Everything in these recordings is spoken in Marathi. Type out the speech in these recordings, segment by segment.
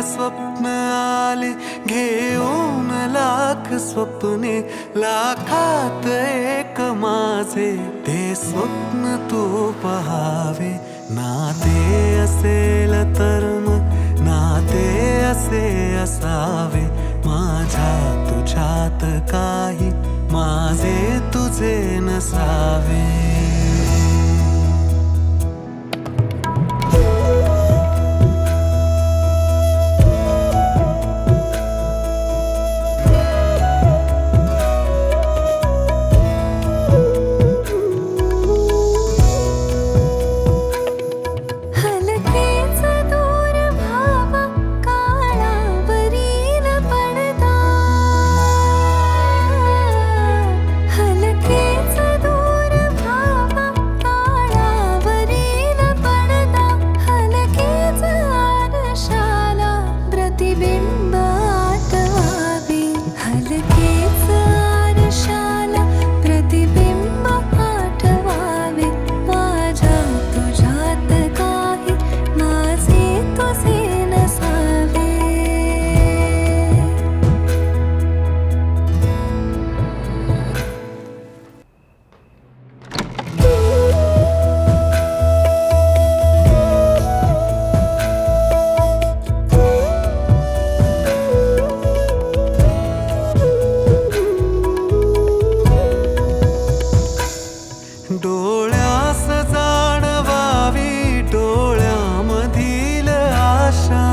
स्वप्न आले घेऊन लाख स्वप्ने, लाखात एक माझे ते स्वप्न तू पहावे. नाते असेल तर मग नाते असे असावे, माझ्या तुझ्यात काही माझे तुझे नसावे. डोळ्यास जाणवावी डोळ्यामधील आशा,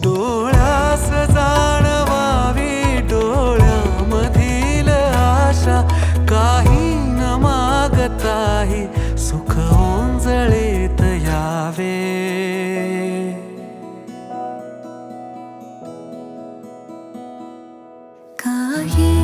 डोळ्यास जाणवावी डोळ्यामधील आशा. काही न मागताही सुख ओंजळीत यावे. काही